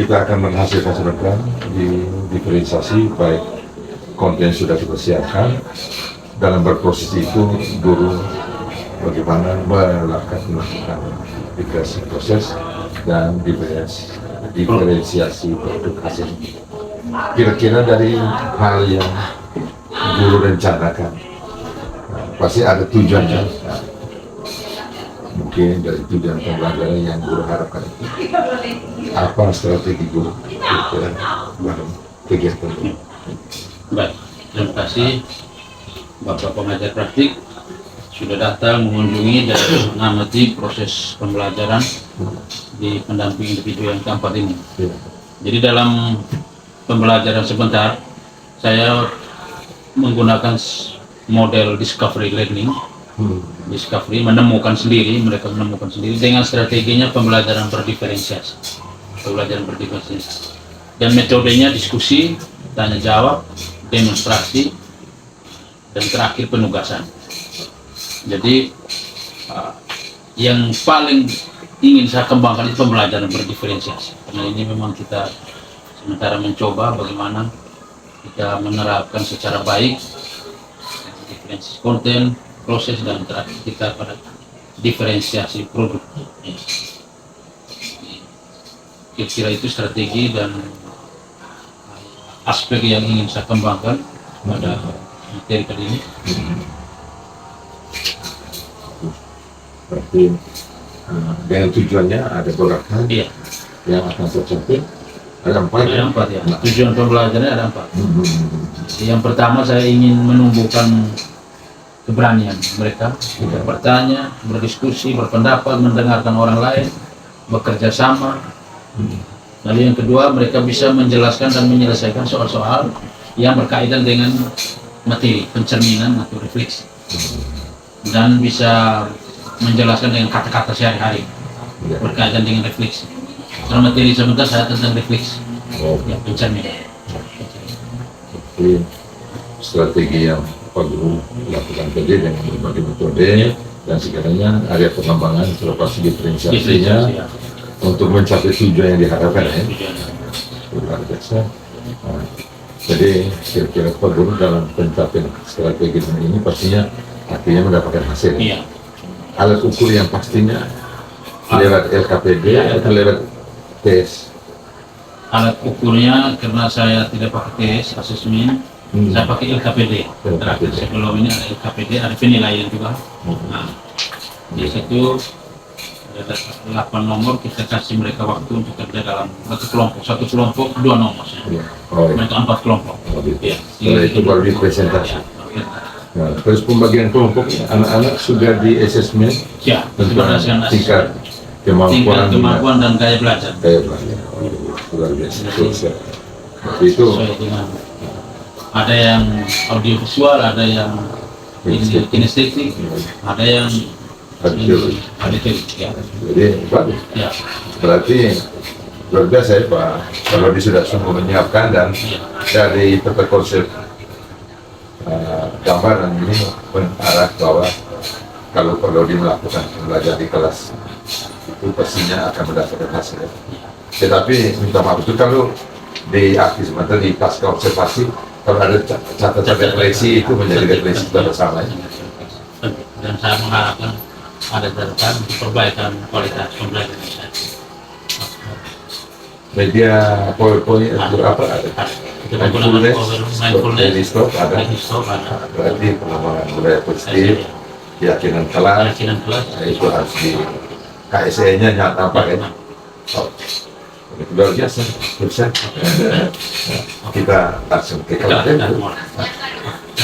kita akan menghasilkan di diferensiasi, baik konten sudah kita siapkan. Dalam berproses itu guru bagaimana melakukan diferensiasi proses dan diferensiasi produk hasil. Kira-kira dari hal yang guru rencanakan, pasti ada tujuannya. Mungkin dari tujuan pembelajaran yang guru harapkan itu, apa strategi guru dalam kegiatan ini? Baik, terima kasih Bapak pengajar praktik sudah datang mengunjungi dan mengamati proses pembelajaran di pendamping individu yang keempat ini. Jadi dalam pembelajaran sebentar, saya menggunakan model discovery learning. Discovery menemukan sendiri, mereka menemukan sendiri dengan strateginya pembelajaran berdiferensiasi. Dan metodenya diskusi, tanya jawab, demonstrasi, dan terakhir penugasan. Jadi yang paling ingin saya kembangkan itu pembelajaran berdiferensiasi, karena ini memang kita sementara mencoba bagaimana kita menerapkan secara baik diferensiasi konten, proses, dan terakhir kita pada diferensiasi produk. Kira-kira itu strategi dan aspek yang ingin saya kembangkan pada materi kali ini. Berarti dengan tujuannya ada beberapa hal yang akan tercapai. Ada empat Ya. Tujuan pembelajarannya ada 4. Yang pertama, saya ingin menumbuhkan keberanian mereka bertanya, berdiskusi, berpendapat, mendengarkan orang lain, bekerja sama. Lalu yang kedua, mereka bisa menjelaskan dan menyelesaikan soal-soal yang berkaitan dengan materi, pencerminan atau refleksi, dan bisa menjelaskan dengan kata-kata sehari-hari berkaitan dengan refleksi. Dalam materi sebentar saya tentang refleksi, pencerminan. Strategi yang Pak Guru lakukan tadi dengan berbagai metode dan sekiranya area pengembangan terlepas diferensiasinya untuk mencapai tujuan yang diharapkan ya. Luar biasa. Jadi kira-kira Pak Guru dalam pencapaian strategi ini pastinya akhirnya mendapatkan hasil. Alat ukur yang pastinya lewat LKPD atau lewat tes. Alat ukurnya karena saya tidak pakai tes asesmen, saya pakai LKPD. Terakhir sebelum ini ada LKPD, ada penilaian juga. Di situ ada 8 nomor, kita kasih mereka waktu untuk kerja dalam satu kelompok 2 nomor. Mereka 4 kelompok. Setelah itu baru dipresentasi. Nah, terus pembagian kelompok anak-anak sudah di assessment tentang tingkat kemampuan dan gaya belajar. Luar biasa. Itu ada yang audiovisual, ada yang kinestetik, ada yang auditif. Jadi bagus. Berarti luar biasa ya Pak. Kalau dia sudah sungguh menyiapkan dan dari peta konsep gambaran ini mengarah bahwa kalau dia melakukan belajar di kelas itu pastinya akan mendapatkan hasil. Tetapi minta maaf itu kalau di akhir sebentar di pasca observasi, kalau ada catatan refleksi itu menjadi refleksi kita bersama. Dan saya mengharapkan ada catatan untuk perbaikan kualitas pembelajaran saya. Media PowerPoint itu apa ada? Mindfulness, ada. Berarti pengembangan budaya positif, keyakinan kelas, itu harus di KSE-nya nyata pakai. Luar biasa, bisa. Kita langsung ke kelas.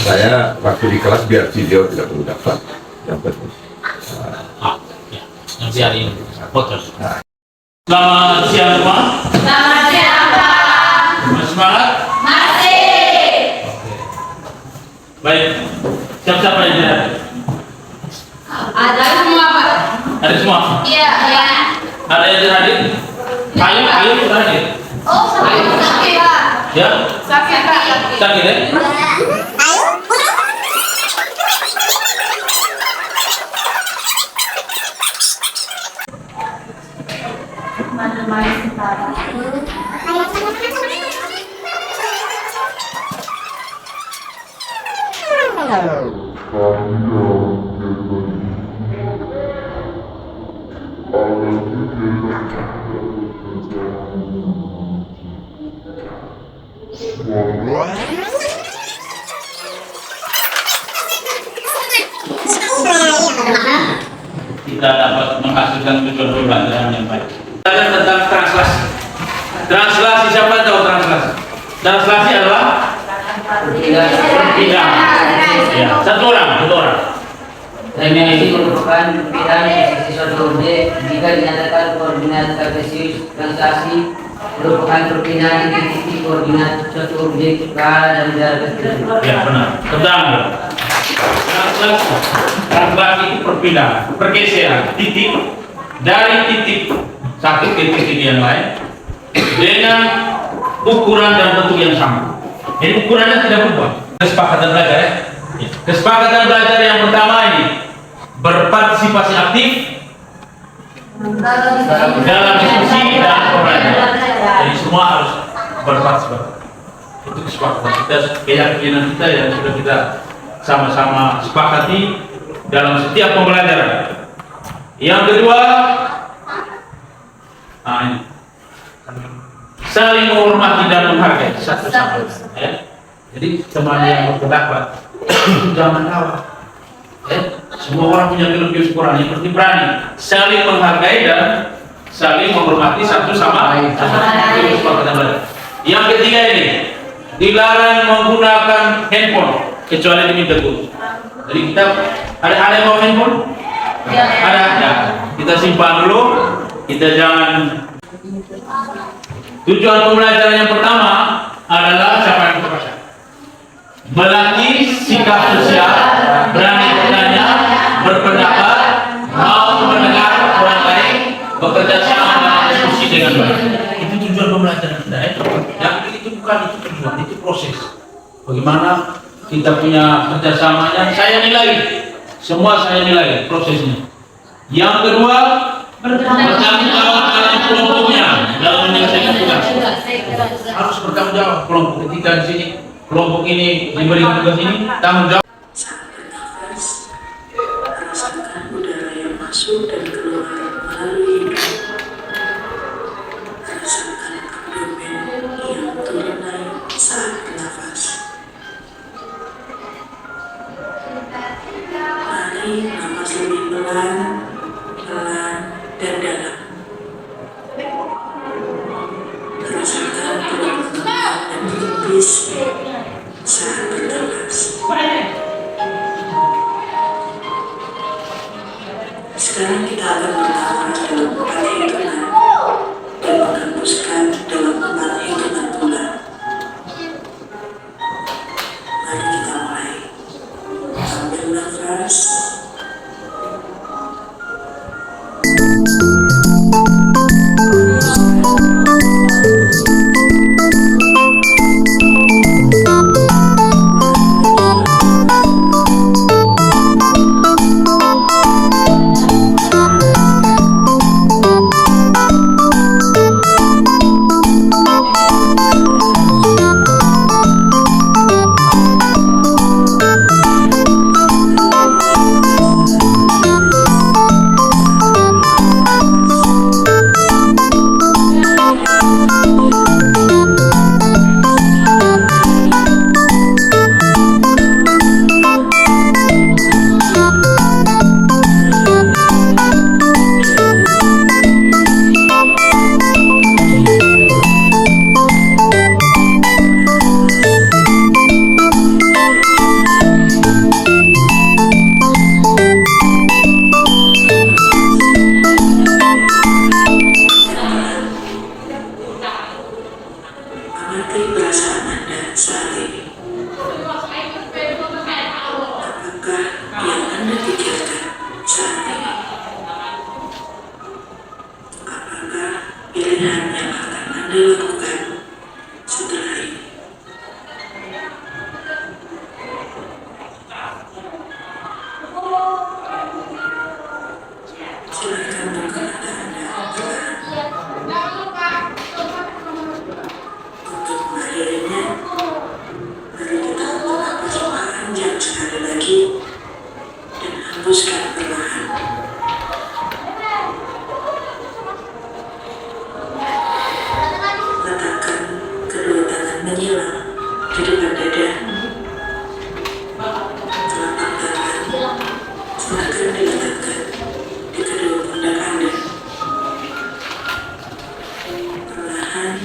Saya waktu di kelas biar video tidak perlu dapat, yang penting. Biar ini fokus. Selamat siang Pak. Selamat siang Pak. Masih semangat? Masih. Baik. Siapa yang ada? Ada semua Pak. Ada semua? Iya. Ada yang hadir? Ayo sudah hadir. Oh, sakit Pak. Ya? Sakit Pak. Sakit ya? Mana-mana sebentar. Kita dapat menghasilkan tujuan pembelajaran yang baik. Belajar tentang translasi. Translasi, siapa tahu translasi? Translasi adalah perpindahan. Ya, satu orang. Remisi merupakan perpindahan sisi suatu objek jika dinyatakan koordinat kartesius. Translasi merupakan perpindahan titik koordinat suatu objek ke arah dan jarak tertentu. Ya, benar. Tentang translasi itu perpindahan, pergeseran titik dari titik satu ke titik yang lain dengan ukuran dan bentuk yang sama. Jadi ukurannya tidak berubah. Kesepakatan belajar ya. Kesepakatan belajar yang pertama ini berpartisipasi aktif dalam diskusi dan pembelajaran. Jadi semua harus berpartisipasi. Itu kesepakatan kita, keyakinan kita yang sudah kita sama-sama sepakati dalam setiap pembelajaran. Yang kedua, ini saling menghormati dan menghargai satu sama lain. Ya. Jadi teman yang berpendapat jangan kalah. Ya. Semua orang punya kelebihan kekurangan, yang penting berani saling menghargai dan saling menghormati satu sama lain. Itu kesepakatan belajar. Yang ketiga ini dilarang menggunakan handphone kecuali diminta guru. Jadi kita ada yang bawa handphone? Ada. Ya. Kita simpan dulu. Kita jangan. Tujuan pembelajaran yang pertama adalah siapa yang berkuasa? Melatih sikap sosial, berani bertanya, berpendapat, mau mendengar orang lain, bekerja sama dalam diskusi dengan baik. Itu tujuan pembelajaran kita. Yang itu bukan itu tujuan, itu proses. Bagaimana kita punya kerjasamanya, saya nilai, semua saya nilai prosesnya. Yang kedua, bertanggung jawab dalam kelompoknya, dalam menyelesaikan tugas. Harus bertanggung jawab kelompok ketika di sini, kelompok ini diberikan tugas ini, tanggung jawab. Saat bernafas, rasakan udara yang masuk dan keluar melalui hidung. Rasakan abdomen yang turun naik saat bernafas. Mari napas lebih pelan, dan dalam. Rasakan perut lemah dan tipis saat bernafas. Sekarang kita akan bernafas dalam 4 hitungan dan menghembuskan dalam 4 hitungan pula. Mari kita mulai. Ambil nafas. Tuhan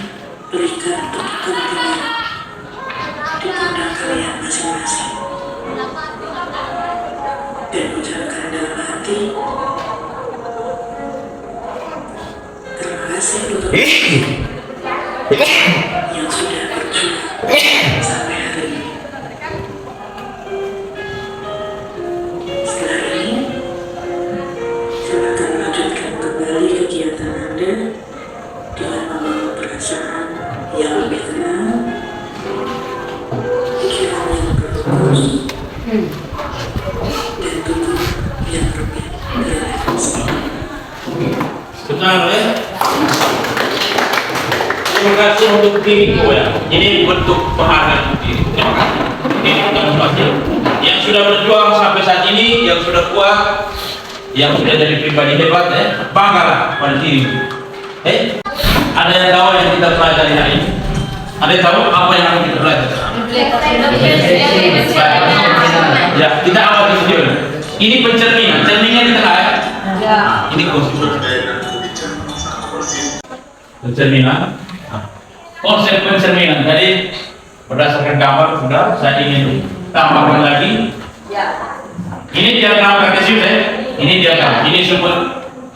berikan tuntutan benar di pundak kalian masing-masing. Dan ucapkan dalam hati, terima kasih untuk yang sudah berjuang sampai hari ini. Setelah ini, silakan lanjutkan kembali kegiatan Anda dengan membangun perasaan yang lebih tenang, pikiran yang berfokus, dan tubuh yang lebih relaksasi. Benar ya. Terima kasih untuk diriku ya. Ini bentuk penghargaan untuk diri. Terima kasih. Ini teman-teman yang sudah berjuang sampai saat ini, yang sudah kuat, yang sudah jadi pribadi hebat ya. Banggalah pada diri. Ada yang tahu yang kita pelajari hari ini? Ada yang tahu apa yang akan kita pelajari? Ya, kita awal di video. Ini pencerminan, cerminnya di tengah ya. Ini konsep pencerminan. Konsep pencerminan tadi berdasarkan gambar sudah, saya ingin tambahkan lagi. Ini diagram Kartesius ya. Ini diagram. Ini sumber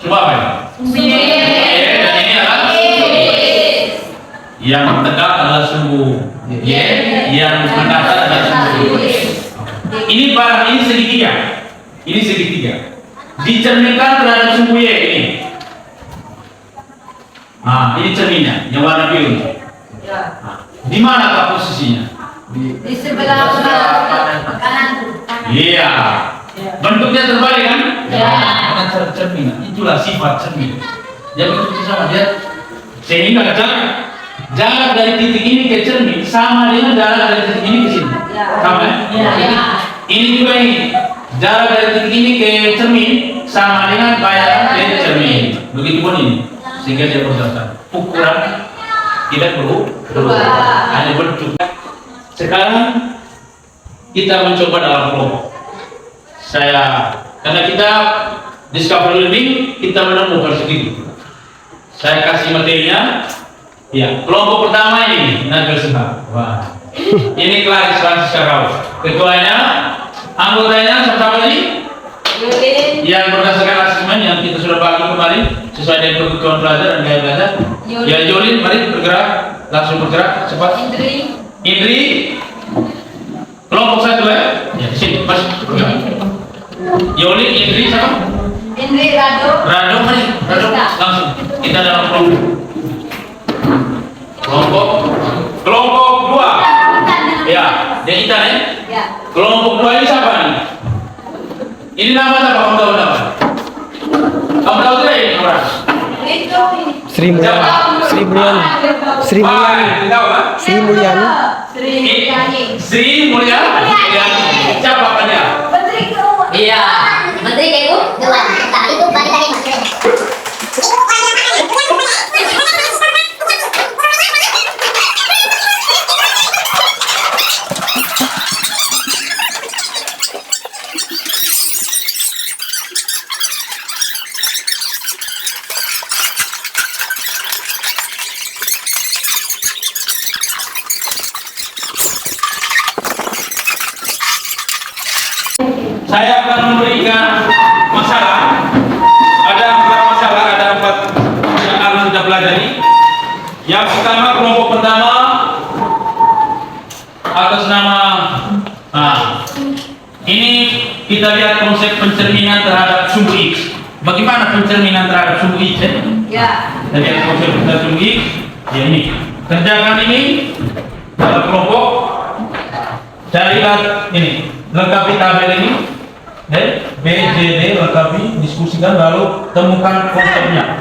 apa ya? Dan ini adalah yang tegak adalah sumbu Y, yang mendatar adalah sumbu Y. Ini barang ini segitiga. Ini segitiga. Dicerminkan terhadap sumbu Y ini. Ini cerminnya yang warna biru. Di mana posisinya? Di sebelah kanan. Iya. Bentuknya terbalik kan? Ya. Karena cerminan. Itulah sifat cermin. Dia bentuknya sama dia. Sehingga jarak dari titik ini ke cermin sama dengan jarak dari titik ini ke sini. Sama ya? Ini juga ini. Jarak dari titik ini ke cermin sama dengan bayangan ke cermin. Begitupun ini. Sehingga dia berdasarkan ukuran tidak berubah, hanya bentuk. Sekarang kita mencoba dalam kelompok. Karena kita discovery learning, kita menemukan segitu. Saya kasih materinya. Ya, kelompok pertama ini Nabil Sehab. Wah, ini Clarice Francisca Raus. Ketuanya, anggotanya siapa lagi? Yang berdasarkan asesmen yang kita sudah bagi kemarin sesuai dengan kebutuhan pelajar dan gaya belajar. Ya, Yolin, mari bergerak, langsung bergerak cepat. Indri, kelompok satu ya. Ya di sini, mas. Yolin, Indri, siapa? Indri, Rado, mari, Rado, langsung. Kita dalam kelompok. Kelompok dua. Ya, dia kita nih. Kelompok dua ini siapa nih? Ini nama siapa? Kamu tahu nama? Kamu tahu tidak ini orang? Sri Mulyani. Sri Mulyani. Sri Mulyani. Tahu kan? Sri Mulyani. Sri Mulyani. Siapa kan dia? Iya. Menteri itu dewan. Nah, itu balik lagi mas. Saya akan memberikan masalah. Ada 4 masalah, ada 4 yang harus kita pelajari. Yang pertama, kelompok pertama atas nama ini kita lihat konsep pencerminan terhadap sumbu X. Bagaimana pencerminan terhadap sumbu X? Ya. Kita lihat konsep terhadap sumbu X. Ya ini. Kerjakan ini dalam kelompok. Carilah ini, lengkapi tabel ini. B, C, D, lengkapi, diskusikan, lalu temukan konsepnya.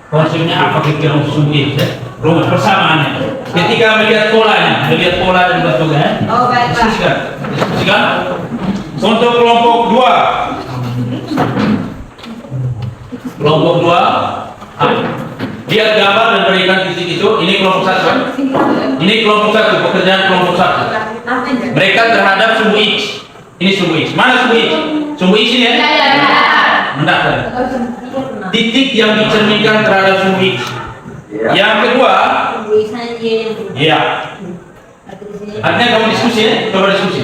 Konsepnya apa kira-kira sumbu X? Rumus persamaannya. Ketika melihat polanya, pola dan bentuknya. Oh, baik, Pak. Diskusikan. Untuk kelompok 2. Kelompok 2. Lihat gambar dan berikan titik itu. Ini kelompok 1 kan? Ini kelompok 1, pekerjaan kelompok 1. Mereka terhadap sumbu X. Ini sumbu X. Mana sumbu X? Sumbu X ini ya? Mendaftar. Titik yang dicerminkan terhadap sumbu X. Yang kedua, Iya. Artinya kamu diskusi ya, coba diskusi.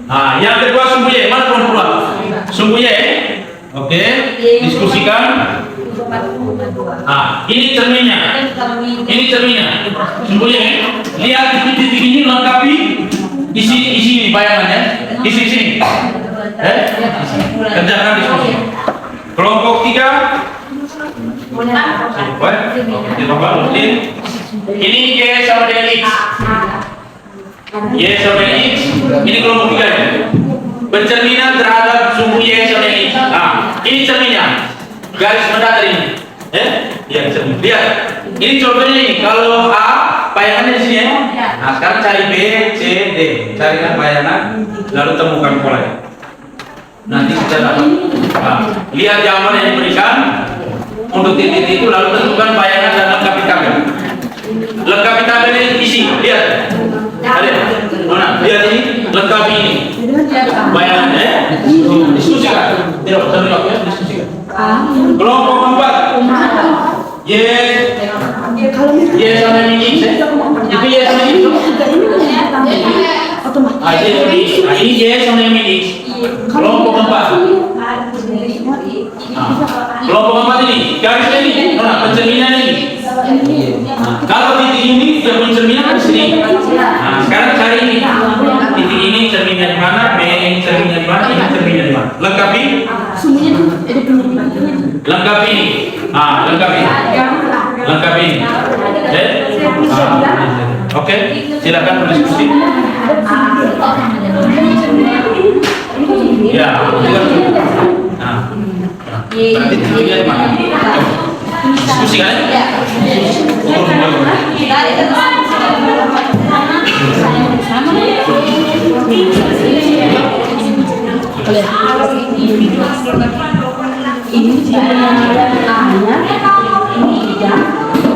Nah, yang kedua sumbu Y, mana perempuan? Sumbu Y, oke, diskusikan. Ah, ini cerminnya. Ini cerminnya. Sumbu Y, lihat titik-titik ini lengkapi isi ini bayangannya, isi sini. Kerjakan diskusi. Kelompok 3. Ini Y sama dengan X. Y sama dengan X. Ini kelompok 3 ya. Pencerminan terhadap sumbu Y sama dengan X. Nah, ini cerminnya. Garis mendatar ini. Ya, cermin. Lihat. Ini contohnya ini. Kalau A, bayangannya di sini ya. Nah, sekarang cari B, C, D. Carikan bayangan, lalu temukan polanya. Nanti kita dapat. Nah, lihat jawaban yang diberikan untuk titik itu, lalu tentukan bayangan dan lengkapi tabel. Lengkapi tabel ini isi, lihat. Mana? Lihat ini, lengkapi ini. Bayangannya ya. Diskusikan. Tidak terjawab ya, diskusikan. Kelompok 4. Y sama ini X. Itu Y sama ini. Ini Y sama ini X. Kelompok 4. Kelompok 4 ini, garisnya ini, mana pencerminan ini. Kalau titik ini sudah pencerminan di sini. Nah, sekarang cari ini. Titik ini cerminan di mana, B ini cerminan di mana, ini cerminan di mana. Lengkapi. Lengkapi ini. Ah, lengkapi. Lengkapi ini. Oke, silakan berdiskusi. Ya, nah, berarti titiknya di mana? Diskusi kan?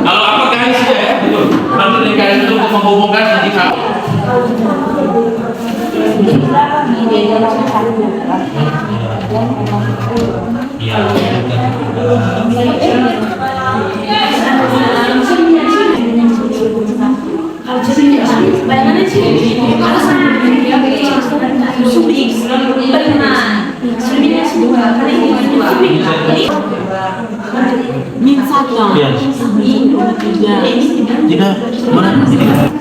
Kalau apa garisnya ya? Betul. Nanti dari garis itu untuk menghubungkan titik A. Tidak, mana? Ya.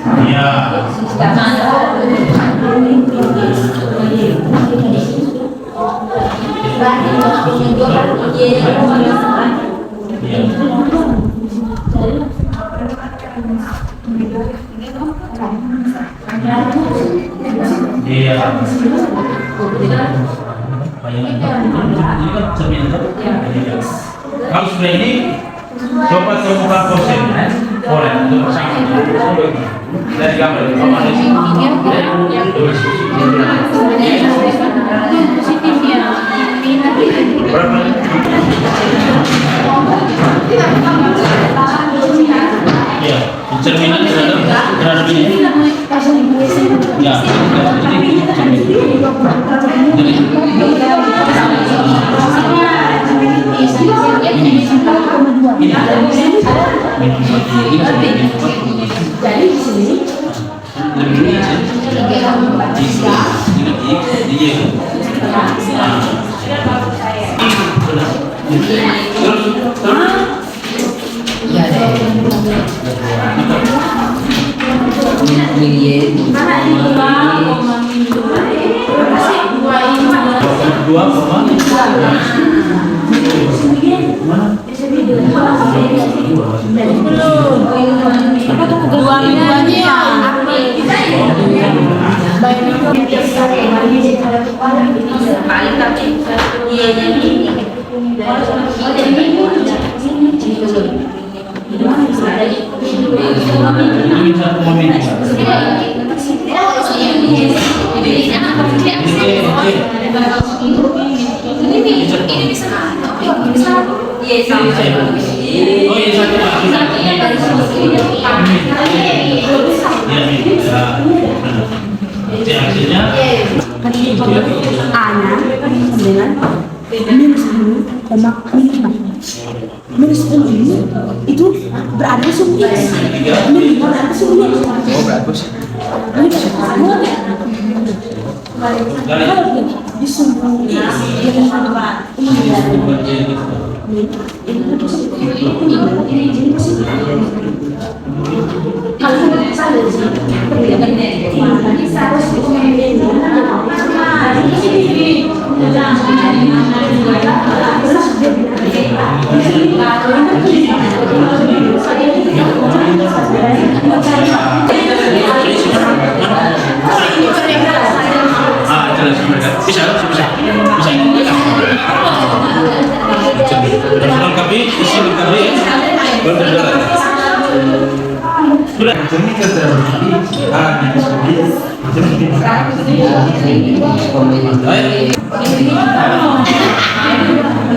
Iya. Kalau sudah ini, coba temukan kosen, boleh untuk bersama. Dari gambar ya, cerminan terhadap ini. Ya, minus 10 ini itu berada di sumbu X. Minimal berada di sumbu Dari bisa. Lengkapi, isi lengkapi ya.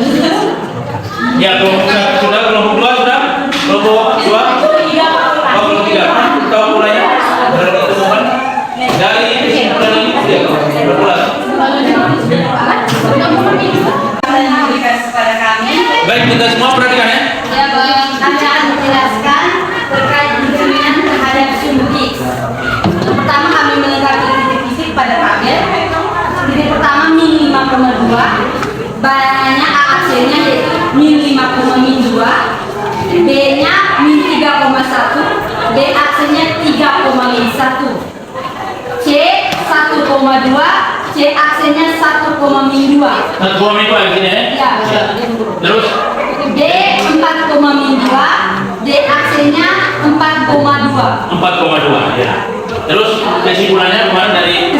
Sudah. Ya, kelompok sudah, kelompok dua sudah, kelompok dua, kelompok tiga. Kita mulainya dari kesimpulan ini berpulang. Baik, kita semua perhatikan ya. Ya bang, kami akan menjelaskan terkait pencerminan terhadap sumbu X. Pertama kami melengkapi titik fisik pada tabel. Titik pertama min 5,2, bayangannya A aksennya yaitu min 5,2, B nya min 3,1, B aksennya 3,1, C 1,2, C aksennya 1,2. 1,2 di sini ya. Ya. Terus D 4,2, D aksennya 4,2. 4,2 ya. Terus kesimpulannya kemarin dari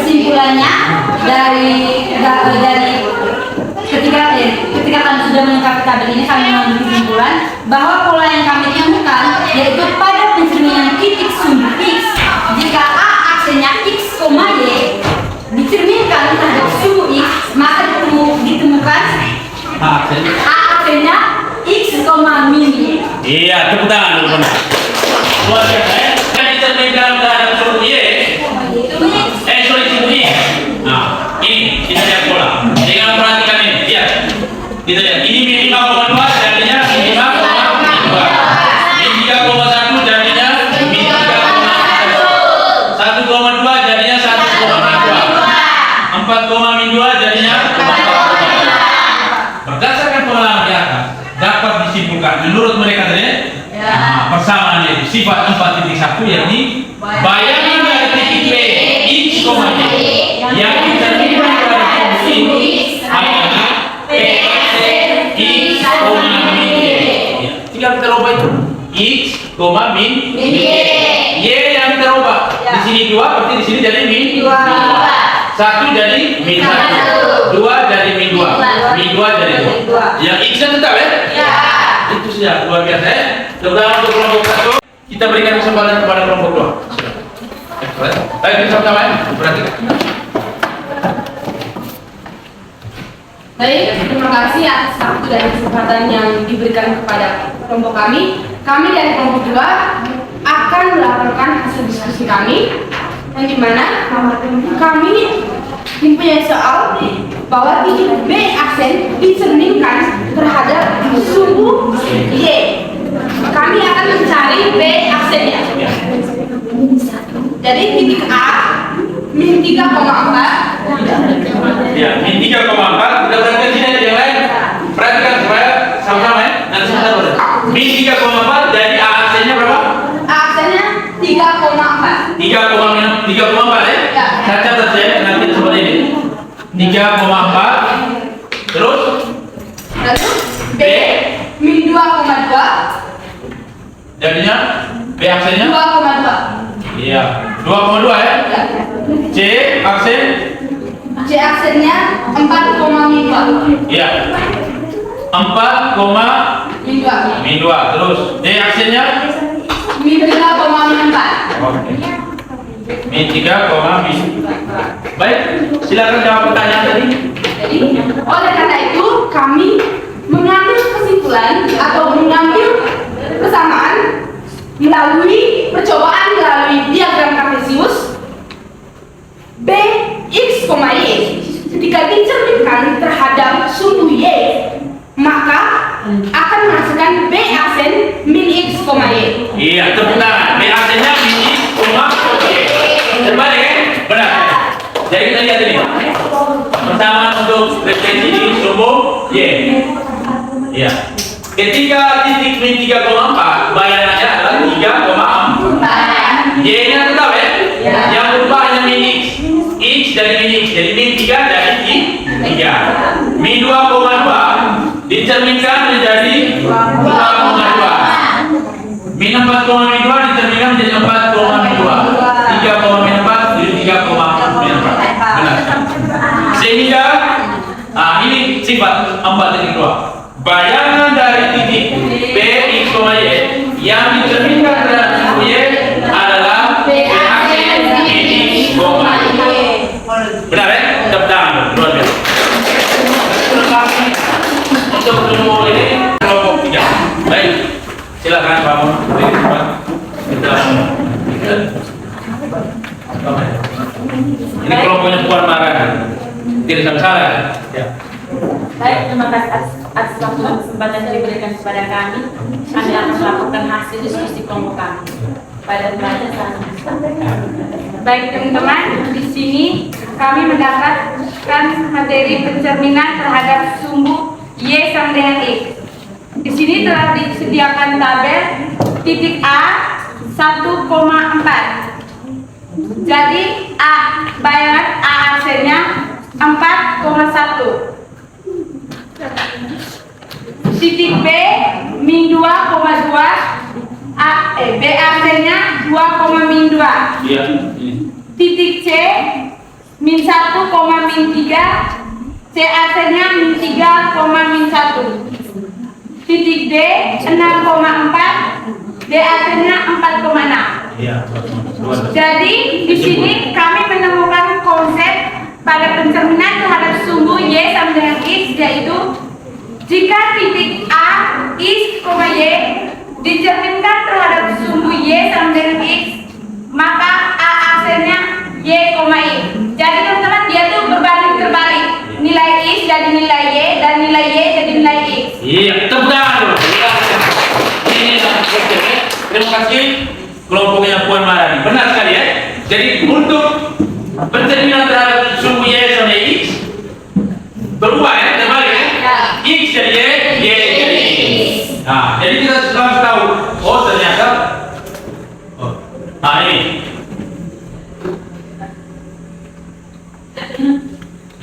ketika kami sudah melengkapi tabel ini, kami mengambil kesimpulan bahwa pola yang kami temukan yaitu pada pencerminan titik sumbu X, jika A aksennya X, Y dicerminkan terhadap sumbu X, maka ditemukan A aksennya X, min Y. iya, tepuk tangan dulu benar. Luar biasa ya. Kan dicerminkan terhadap sumbu Y. Sumbu Y. Nah, ini kita lihat pola. Dengan perhatikan ini, lihat. Kita lihat, ini min 5,2 jadinya min 5,2. Min 3,1 jadinya min 3,1. 1,2 jadinya 1,2. 4,2 jadinya 4,2. Berdasarkan pengalaman di atas, dapat disimpulkan menurut mereka tadi persamaan yaitu sifat 4.1 yakni bayangan dari titik P X, Y yang diterima pada sumbu X adalah P X, min Y. Tinggal kita ubah itu X, min Y yang kita ubah. Di sini 2, berarti di sini jadi min 2. 1 jadi min 1, 2 jadi min 2, min 2 jadi 2. Yang X nya tetap ya? Ya. Itu saja, luar biasa ya. Terutama untuk kelompok 1, kita berikan kesempatan kepada kelompok 2. Baik, kita sama-sama ya. Perhatikan. Baik, terima kasih atas waktu dan kesempatan yang diberikan kepada kelompok kami. Kami dari kelompok 2 akan melaporkan hasil diskusi kami, yang dimana kami mempunyai soal bahwa titik B aksen dicerminkan terhadap sumbu Y. Kami akan mencari B aksennya. Jadi titik A min 3,4. Ya, min 3,4. Kita berangkat sini aja yang lain. Perhatikan supaya sama-sama ya. Nanti sebentar boleh. Min 3,4 dari A aksennya berapa? A aksennya 3,4. 3,4 ya? Ya. Saya catat ya, nanti seperti ini. 3,4. Terus Lalu B min 2,2. jadinya B aksennya 2,2. iya 2,2 ya. C aksen C aksennya 4,2. iya 4, min 2. Terus D aksennya min 3,4. oke. Min 3, baik, silakan jawab pertanyaan tadi. Jadi oleh karena itu kami mengambil kesimpulan atau mengambil persamaan melalui percobaan melalui diagram kartesius B X, Y ketika dicerminkan terhadap sumbu Y, maka akan menghasilkan B aksen min X, Y. Iya, tepuk tangan. B aksennya min X, Y. Terbalik ya? Benar. Jadi kita lihat ini. pertama untuk frekuensi ini sumbu Y. Ya. Ketika titik min 3,4, bayangannya adalah 3,4. Y-nya tetap ya. Yang berubah hanya min X. X dari min X. Jadi min 3 dari 3. Min 2,2 dicerminkan menjadi 2,2. Min 4,2 dicerminkan menjadi 4,2. 3,4 jadi 3,4. Benar. Sehingga ini sifat 4.2. Bayangan dari titik P, X, Y yang dicerminkan dalam sumbu Y adalah BAC, X, Y. Benar ya? Tepuk tangan, luar biasa. Untuk sumbu ini kelompok 3. Baik, silakan Pak Mun. Ini kelompoknya Puan Marah. Tidak salah. Ya. Baik, terima kasih atas waktu dan kesempatan yang diberikan kepada kami. Kami akan melakukan hasil diskusi kelompok kami pada pelajaran selanjutnya. Baik teman-teman, di sini kami mendapatkan materi pencerminan terhadap sumbu Y sama dengan X. Di sini telah disediakan tabel titik A 1,4. Jadi bayangan AC-nya 4,1. Titik B min 2,2, BAC-nya 2,2. Iya. Titik C min 1, min 3, CAC-nya min 3,1. Titik D 6,4, DAC-nya 4,6. Iya. Jadi di sini kami menemukan konsep pada pencerminan terhadap sumbu Y sama dengan X, yaitu jika titik A, X, Y dicerminkan terhadap sumbu Y sama dengan X, maka A aksennya Y, X. Jadi teman-teman, dia tuh berbanding terbalik. Nilai X jadi nilai Y dan nilai Y jadi nilai X. Iya, tepuk tangan. Ini terima kasih kelompoknya Puan Marani. Benar sekali ya. Jadi untuk pencerminan terhadap sumbu Y sama X berubah ya, terbalik ya. X jadi Y, Y jadi X. Nah, jadi kita harus tahu. Oh ternyata. Nah ini.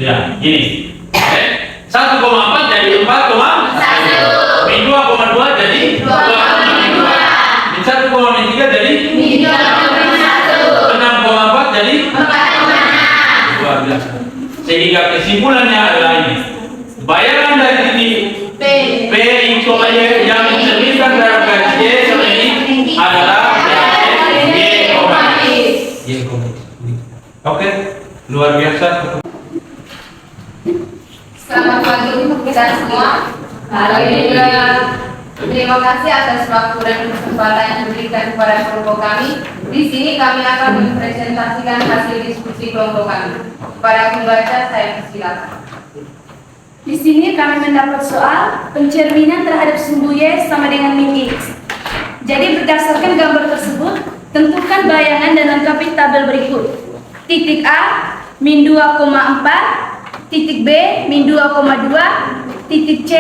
Ya, ini. 1,4 jadi 4,1. Min 2,2 jadi 2,2. Min 1, min 3 jadi 6,4 jadi 4,6. Luar biasa. Sehingga kesimpulannya adalah ini. Bayangan dari titik P, X, Y yang dicerminkan dalam garis Y sama X adalah Y, Oke, luar biasa. Selamat pagi untuk kita semua. Terima kasih atas waktu dan kesempatan yang diberikan kepada kelompok kami. Di sini kami akan mempresentasikan hasil diskusi kelompok kami. Para pembaca saya persilakan. Di sini kami mendapat soal pencerminan terhadap sumbu Y sama dengan min X. Jadi berdasarkan gambar tersebut, tentukan bayangan dan lengkapi tabel berikut. Titik A min 2,4, titik B min 2,2, titik C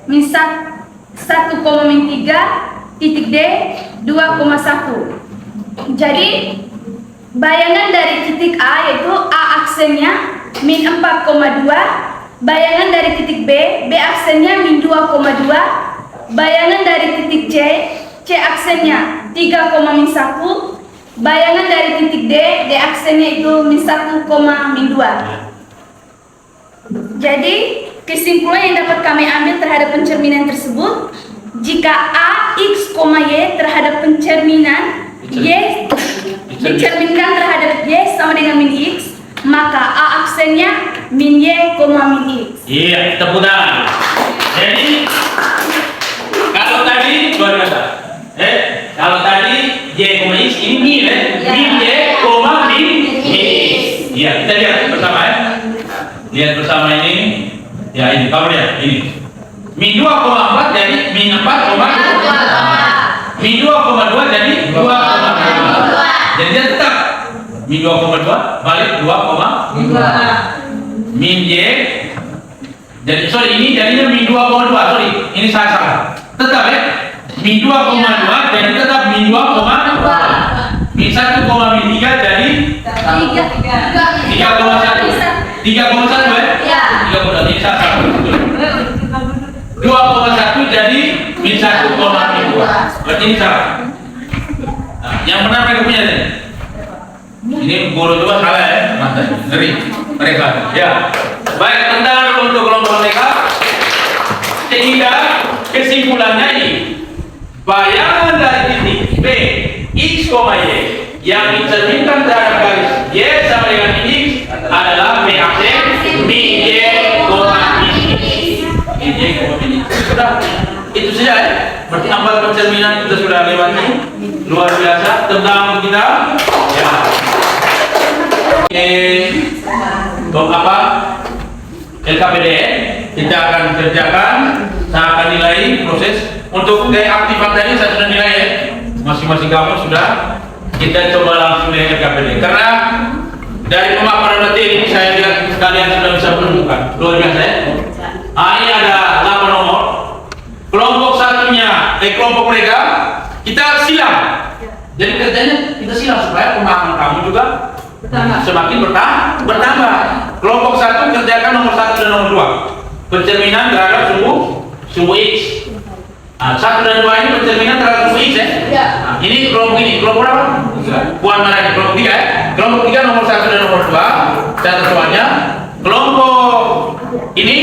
min 1, min 3, titik D 2,1. Jadi bayangan dari titik A yaitu A aksennya min 4,2, bayangan dari titik B, B aksennya min 2,2, bayangan dari titik C, C aksennya 3,1, bayangan dari titik D, D aksennya itu min 1, min 2. Jadi kesimpulan yang dapat kami ambil terhadap pencerminan tersebut, jika A, X, Y terhadap pencerminan Y dicerminkan terhadap Y sama dengan min X, maka A aksennya min Y, min X. Iya, tepuk tangan. Jadi kalau tadi luar biasa. Kalau tadi Y, X ini min ya, min Y, min X. Iya, kita lihat bersama ya. Lihat bersama ini. Ya ini, kamu lihat ini. Min 2,4 jadi min 4,2. Min 2,2 jadi 2,2. Jadi dia tetap min 2,2 balik 2,2. min Y. Jadi sorry, ini jadinya min 2,2. Sorry, ini saya salah. Tetap ya, min 2,2 jadi tetap min 2,2. Min 1, min 3 jadi 3,1. 3,1 ya? 3,1. Ini saya salah. 2,1 jadi min 1,2. Berarti ini salah. Nah, yang benar mereka punya tadi. Ini guru juga salah ya, ngeri mereka. Ya, baik, tentang untuk kelompok mereka. Sehingga kesimpulannya ini, bayangan dari titik B X, Y yang dicerminkan terhadap garis Y sama dengan X adalah B aksen min Y, min Y, min X. Sudah, itu saja ya. Berarti 4 pencerminan kita sudah lewati. Luar biasa tentang kita. Ya. Apa? LKPD kita akan kerjakan, saya akan nilai proses untuk deaktifan tadi saya sudah nilai ya, masing-masing kamu sudah, kita coba langsung nilai LKPD karena dari pemaparan detik ini saya lihat kalian sudah bisa menemukan luar biasa ya. Ini ada 8 nomor, kelompok satunya kelompok mereka kita silang, jadi kerjanya kita silang supaya pemahaman kamu juga semakin bertambah. Kelompok 1 kerjakan nomor 1 dan nomor 2, pencerminan terhadap sumbu X. Nah, 1 dan 2 ini pencerminan terhadap sumbu X ya. Nah, ini kelompok berapa? Puan mana ini? Kelompok 3 ya. Kelompok 3 nomor 1 dan nomor 2. Catat soalnya. Kelompok ini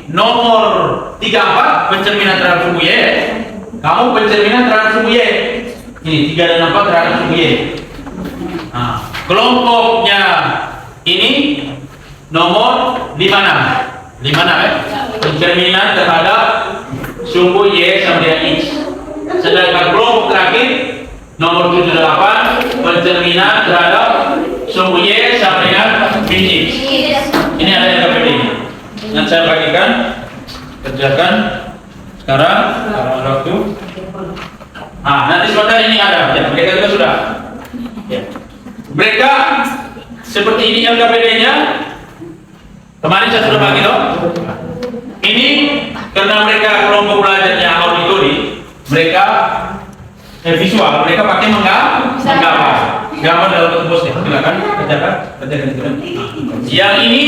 nomor 34 pencerminan terhadap sumbu Y. Kamu pencerminan terhadap sumbu Y. Ini 3 dan 4 terhadap sumbu Y. Nah, kelompoknya ini nomor 56 ya, pencerminan terhadap sumbu Y sama dengan X. Sedangkan kelompok terakhir nomor 78 pencerminan terhadap sumbu Y sama dengan min X. Ini ada LKPD ini. Yang saya bagikan, kerjakan sekarang waktu. Nah, nanti sebentar ini ada ya, mereka juga sudah ya. Mereka seperti ini LKPD-nya. Kemarin saya sudah bagi loh. Ini karena mereka kelompok belajarnya auditori, mereka visual, mereka pakai menggambar. Gambar dalam bentuk poster. Silakan kerjakan. Yang ini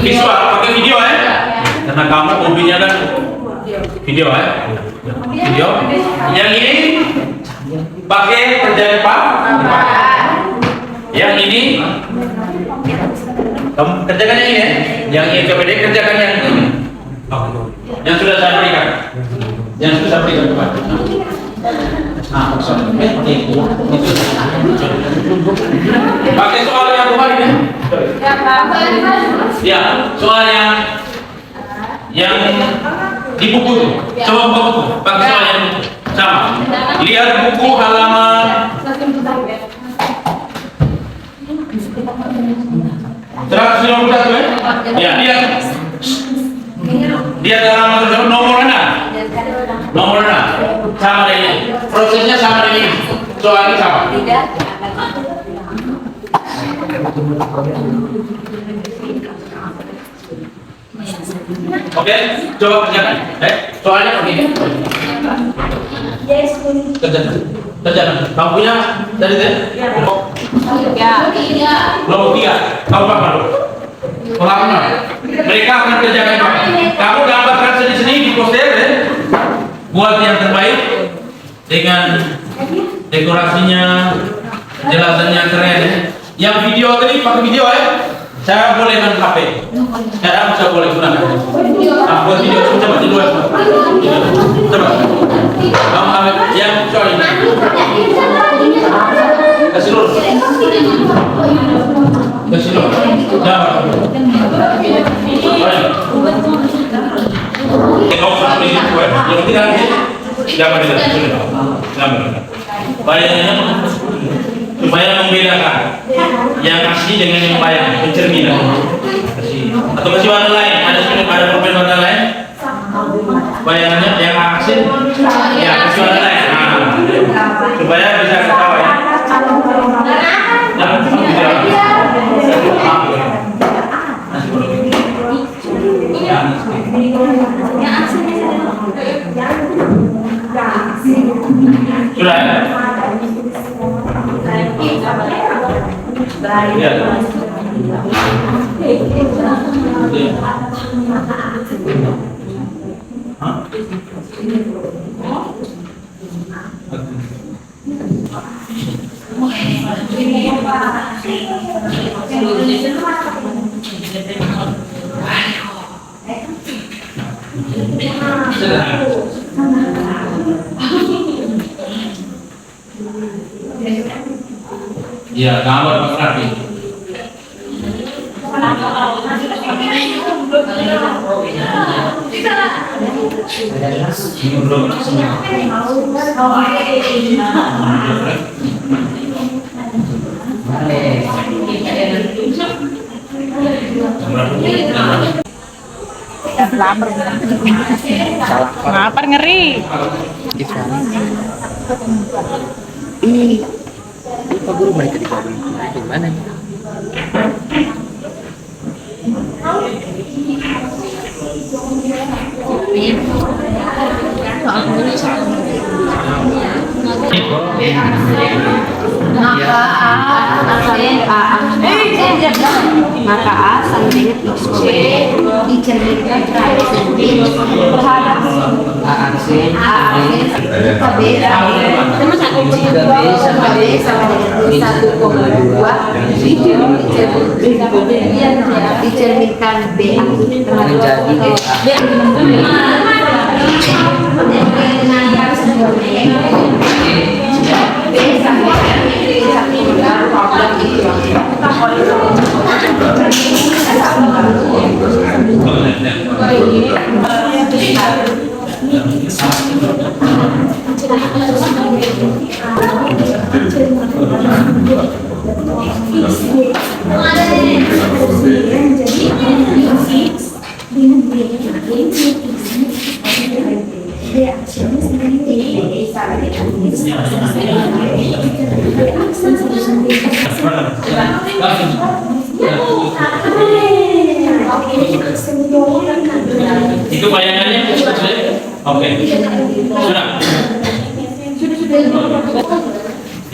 visual, pakai video ya. Karena kamu hobinya kan video ya. Video. Yang ini pakai kerjaan Pak. Yang ini kamu kerjakan yang ini ya. Yang LKPD kerjakan yang ini. Yang sudah saya berikan. Yang sudah saya berikan kepada. Nah, pakai soal yang kemarin ya. Ya, soal yang di buku itu. Coba buka buku. Pakai soal yang sama. Lihat buku halaman 191 ya? Ya, lihat halaman tersebut nomor 6. Nomor 6 sama dengan ini. Prosesnya sama dengan ini. Soalnya sama. Oke, coba kerjakan. Soalnya begini. Kerjakan. Kamu punya dari itu? Nomor 3. Kamu apa? Pengalaman. Mereka akan kerjakan apa? Kamu gambarkan sendiri di poster ya. Buat yang terbaik dengan dekorasinya, jelasannya keren. Yang video tadi pakai video ya. Saya boleh dengan HP. Sekarang saya boleh gunakan. Buat video coba di luar. Coba. Kamu ambil yang soal ini. Kasih dulu. Kasih dulu. Jangan. Tengok seperti itu ya. Yang tidak jangan bayangnya supaya membedakan yang asli dengan yang bayang, pencerminan. Atau masih warna lain, ada pulpen warna lain. Bayangannya yang asli, ya masih warna lain. Supaya bisa ketawa ya. Jangan Ya, gambar Pak Rafi. Lapar ngeri. Pak Guru mereka di bawah gimana nih? Maka A sambil C dicerminkan terhadap B sama B sama dengan 1,2 dicerminkan B Itu bayangannya oke. Sudah.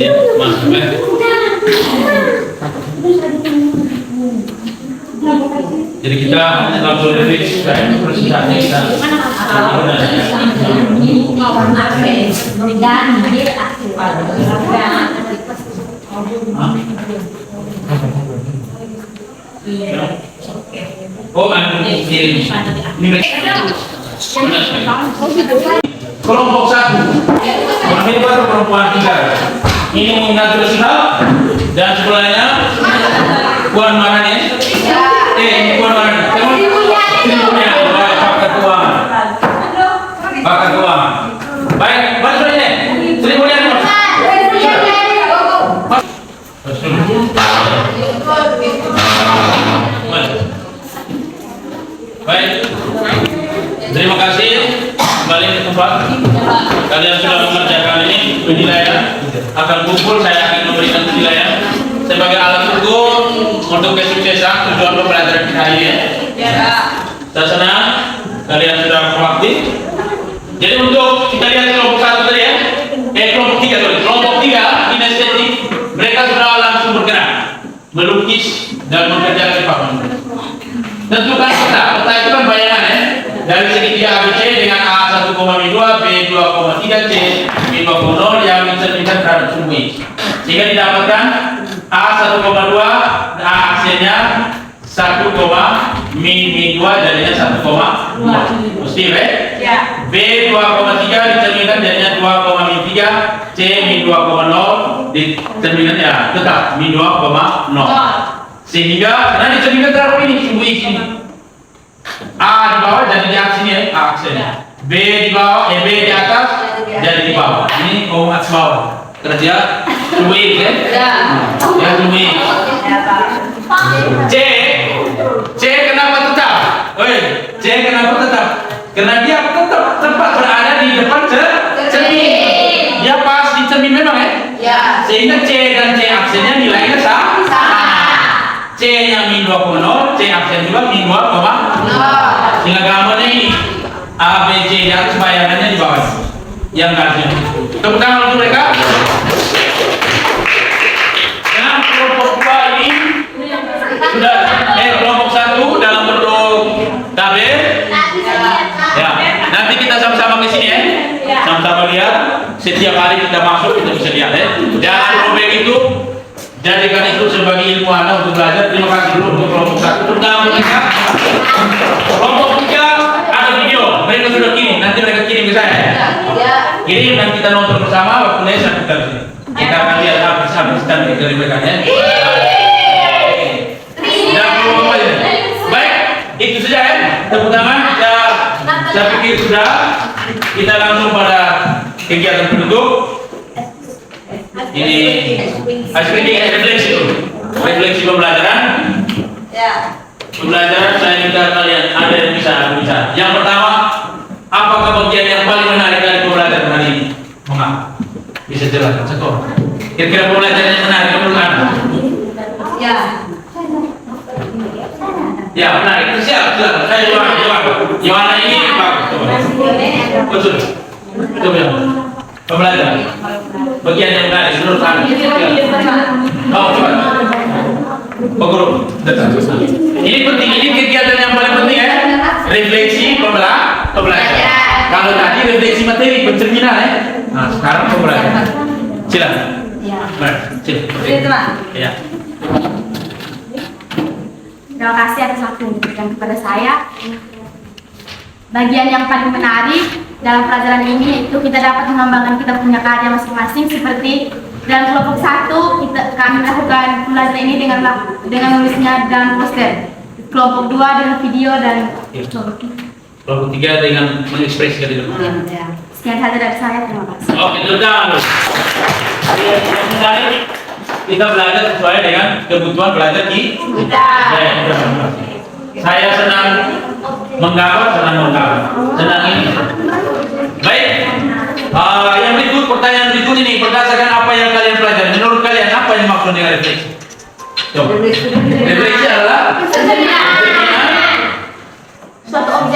Ya, masuk. Jadi kita langsung dari persisanya kita kelompok 1 mahasiswa perempuan 3 ini mengatur siap dan sebelahnya Puan Marani ini Puan Marani Sri Bakar keuangan baik masuk ini Sri Mulyani baik terima kasih kembali ke tempat kalian sudah mengerjakan ini penilaian akan kumpul saya akan memberikan penilaian sebagai alat ukur untuk kesuksesan tujuan pembelajaran kita ini saya senang kalian sudah proaktif jadi untuk kita lihat kelompok 1 tadi ya kelompok 3 kinestetik mereka sudah langsung bergerak melukis dan mengerjakan papan tentukan peta itu kan bayangan ya dari segitiga ABC dengan A 1,2 B 2,3 C B 2,0 yang dicerminkan terhadap sumbu X sehingga didapatkan A 1,2 A aksennya 1, min 2 jadinya 1,0 mesti ya B 2,3 dicerminkan jadinya 2, min 3 C min 2,0 dicerminkan ya tetap min 2,0 sehingga karena dicerminkan terhadap ini sumbu X ini A di bawah jadi di aksen ya A aksennya B di bawah B di atas jadi di bawah ini atas bawah kerja sumbu X ya sumbu X C kenapa tetap? C kenapa tetap? Karena dia tetap tempat berada di depan cermin. Dia pas di cermin memang ya. Sehingga C dan C aksennya nilainya sama. C nya min 2,0, C aksen juga min 2,0. Sehingga gambarnya ini A, B, C di atas bayangannya di bawah. Yang garisnya. Tepuk tangan untuk mereka. setiap hari kita masuk kita bisa lihat ya. Jangan robek itu, jadikan itu sebagai ilmu Anda untuk belajar. Terima kasih dulu untuk kelompok 1 terutama mereka. Kelompok 3 ada video, mereka sudah kirim, nanti mereka kirim ke saya ya. Kirim dan kita nonton bersama waktu lesson kita di sini. Kita akan lihat habis cantik dari mereka ya. Baik, itu saja ya. Tepuk tangan. Saya pikir sudah. Kita langsung pada kegiatan penutup. Ini refleksi dulu. Refleksi pembelajaran. Pembelajaran saya minta kalian ada yang bisa bicara. Yang pertama, apakah bagian yang paling menarik dari pembelajaran hari ini? Mengapa? Bisa jelaskan satu. Kira-kira pembelajaran yang menarik menurut Anda? Ya menarik. Siap, silakan. Saya jawab. Yang ini bagus. Betul. Coba ya. Pembelajaran. Bagian yang menarik menurut Anda. Oh, coba. Guru, datang. Ini penting. Ini kegiatan yang paling penting ya. Refleksi pembelajaran. Kalau tadi refleksi materi pencerminan ya. Nah, sekarang pembelajaran. Silakan. Baik, silakan. Ya. Terima kasih atas waktu yang diberikan kepada saya. Bagian yang paling menarik dalam pelajaran ini itu kita dapat mengembangkan kita punya karya masing-masing, seperti dalam kelompok 1 kami melakukan pembelajaran ini dengan menulisnya dalam poster. Kelompok 2 dengan video dan kelompok 3 dengan mengekspresikan diri. Sekian saja dari saya, terima kasih. Oke, terima kasih. Kita belajar sesuai dengan kebutuhan belajar kita. Saya senang menggambar, senang ini. Baik. Yang berikut, pertanyaan berikut ini berdasarkan apa yang kalian pelajari. Menurut kalian apa yang maksud dengan refleksi? Coba. Refleksi adalah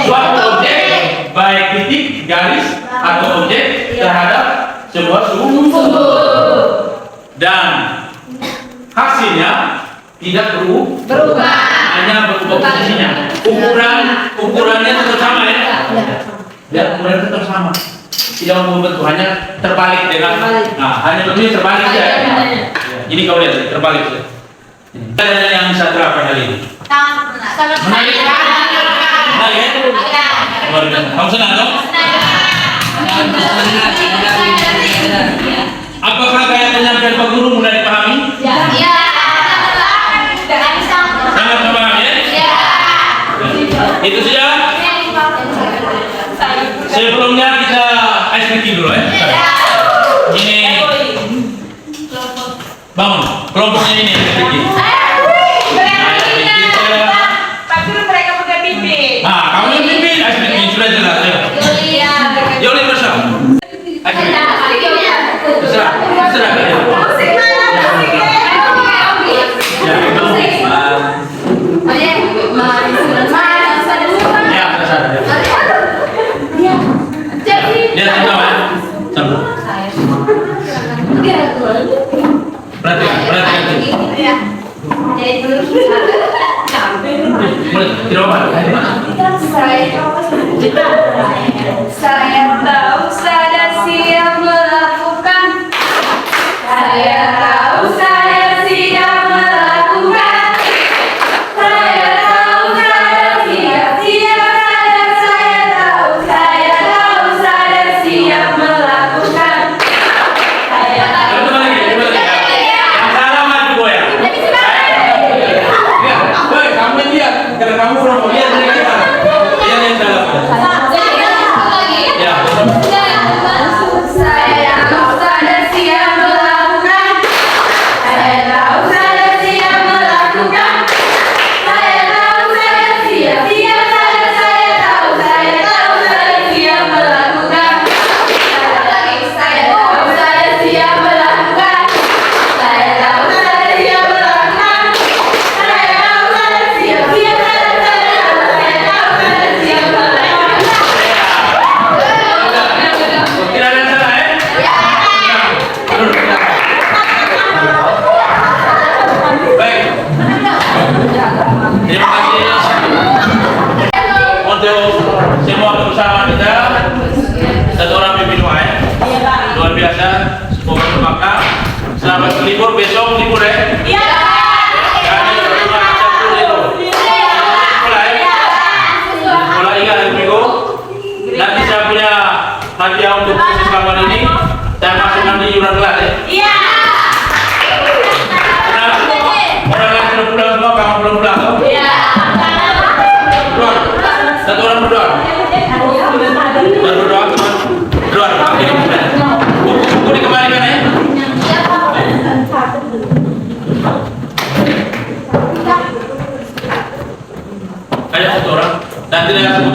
suatu objek, baik titik, garis, atau objek terhadap sebuah sumber. Dan hasilnya tidak berubah, hanya berubah posisinya. Ukurannya tetap sama ya. Ya, ukurannya tetap sama. Tidak berubah bentuk, hanya terbalik dengan. Nah, hanya bentuknya terbalik ya. Ini kau lihat terbalik ya. Dan yang bisa terapkan hari ini. Menarik. Kamu senang dong? Apakah gaya penyampaian Pak Guru mudah dipahami? Ya. Sangat memahami ya? Itu saja. Sebelumnya kita ice breaking dulu ya. Ini bangun kelompoknya ini ice breaking. Pak Guru mereka pakai pimpin. Nah, kamu yang pimpin ice breaking sudah jelas ya. Jolly bersama. Ice breaking. Terserah kalian. Dia sama ya? Sama. Perhatikan. Mulai, tidak Saya tahu saya siap melakukan. Saya tahu saya siap melakukan. Saya tahu saya siap. Saya tahu saya siap melakukan. Saya tahu. yang salah mati goyang. Kamu lihat, karena kamu kelompok lihat dari kita. Dia yang salah.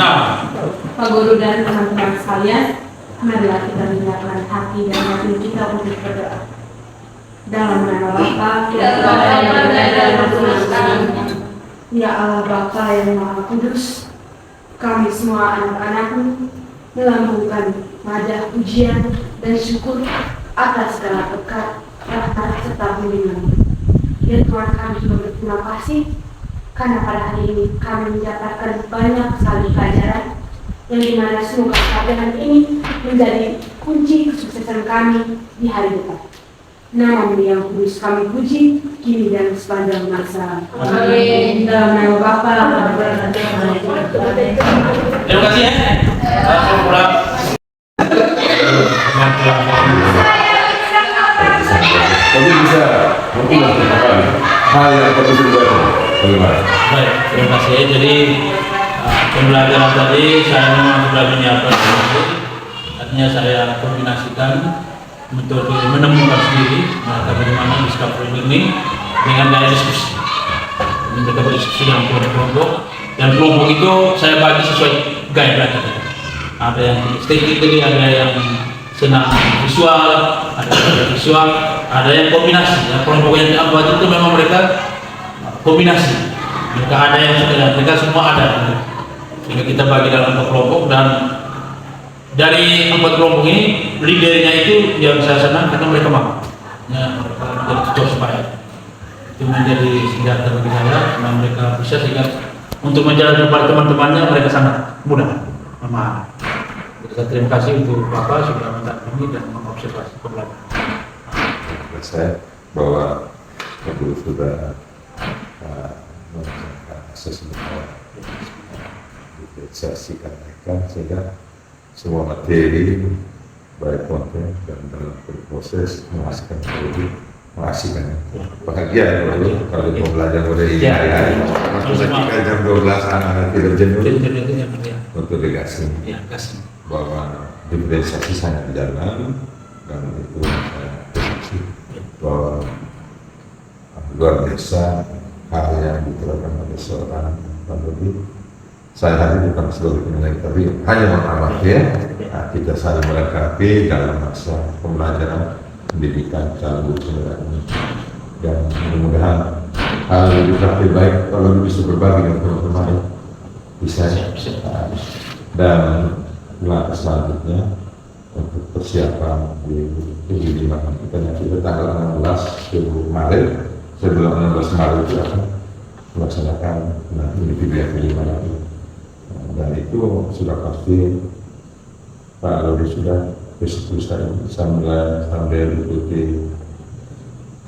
Pak Guru dan teman-teman sekalian, marilah kita menyiapkan hati dan hati kita untuk berdoa. Dalam nama Bapa, ya Allah Bapa yang Maha Kudus, kami semua anak-anakmu melambungkan nada pujian dan syukur atas segala berkat, rahmat serta bimbingan. Ya Tuhan, kami juga berterima kasih karena pada hari ini kami mendapatkan banyak sekali pelajaran yang dimana semoga pelajaran ini menjadi kunci kesuksesan kami di hari depan. Nama yang kudus kami puji kini dan sepanjang masa. Amin. Dalam nama Bapa dan Terima kasih ya. Langsung pulang. Tapi bisa mungkin hal yang perlu dibaca bagaimana? Baik, terima kasih. Jadi pembelajaran tadi saya memang sudah menyiapkan sendiri. Artinya saya kombinasikan untuk menemukan sendiri bagaimana discovery ini dengan gaya diskusi. Kita berdiskusi dalam kelompok dan kelompok itu saya bagi sesuai gaya belajar. Ada yang estetik, ada yang senang visual, ada yang visual, ada yang kombinasi. Ya, kelompok yang dibuat itu memang mereka kombinasi. Mereka ada yang sudah, mereka semua ada. Sehingga kita bagi dalam kelompok dan dari 4 kelompok ini leadernya itu yang saya senang karena mereka mau. Ya, mereka menjadi tutor supaya itu menjadi senjata bagi saya karena mereka bisa sehingga untuk menjalankan kepada teman-temannya mereka sangat mudah memahami. Jadi saya terima kasih untuk Bapak sudah mendampingi dan mengobservasi pembelajaran. Saya bahwa Guru sudah melakukan asesmen diferensiasikan mereka sehingga semua materi baik konten dan dalam proses menghasilkan produk mengasihkan bahagia kalau pembelajaran mulai ini hari-hari ketika jam 12 anak-anak tidak jenuh untuk dikasih bahwa diferensiasi sangat jalan dan itu saya bahwa luar biasa hal yang diterapkan oleh seorang penduduk. Saya hari bukan sebagai penilai tapi hanya mengamati ya. Nah, kita saling melengkapi dalam masa pembelajaran pendidikan calon ini dan mudah-mudahan hal yang lebih baik kalau bisa berbagi dengan teman-teman bisa dan langkah selanjutnya untuk persiapan di kehidupan kita nanti tanggal 16 Maret sebelum 16 Maret itu akan melaksanakan individu kelima dan itu sudah pasti Pak Lodi sudah besok sambil ikuti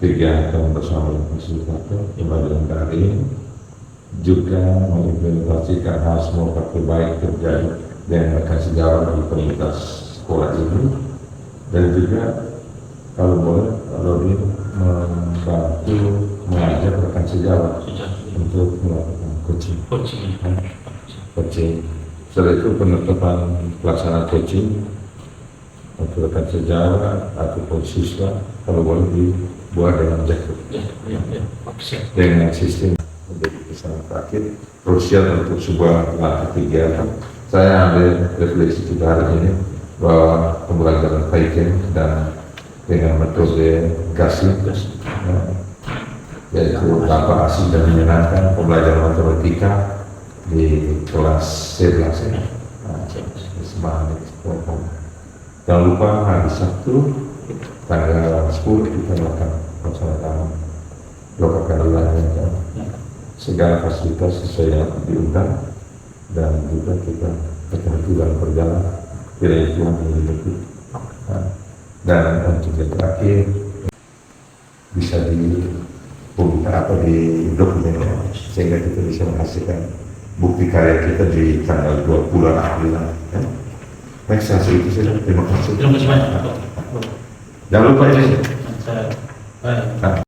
kegiatan bersama dengan fasilitator pembelajaran daring juga mengimplementasikan hal semua praktik baik terjadi dan akan sejauh di komunitas sekolah ini dan juga kalau boleh kalau ini membantu mengajar rekan sejawat untuk melakukan coaching. Setelah itu penetapan pelaksanaan coaching untuk rekan sejawat ataupun siswa kalau boleh dibuat dengan jaket dengan sistem menjadi pesan terakhir krusial untuk sebuah langkah kegiatan. Saya ambil refleksi kita hari ini bahwa pembelajaran Taiken dan dengan metode gasing yaitu tanpa asing dan menyenangkan pembelajaran matematika di kelas 11 ya. Semangat jangan lupa hari Sabtu tanggal 10 kita melakukan pelaksanaan lokal keadilan segala fasilitas sesuai yang diundang dan juga kita dalam perjalanan tidak cuma mengikuti dan untuk yang terakhir bisa dipublikasi atau di dokumen sehingga kita bisa menghasilkan bukti karya kita di tanggal 20 April. Baik, saya itu saja. Terima kasih. Terima kasih banyak. Jangan lupa ini. Baik.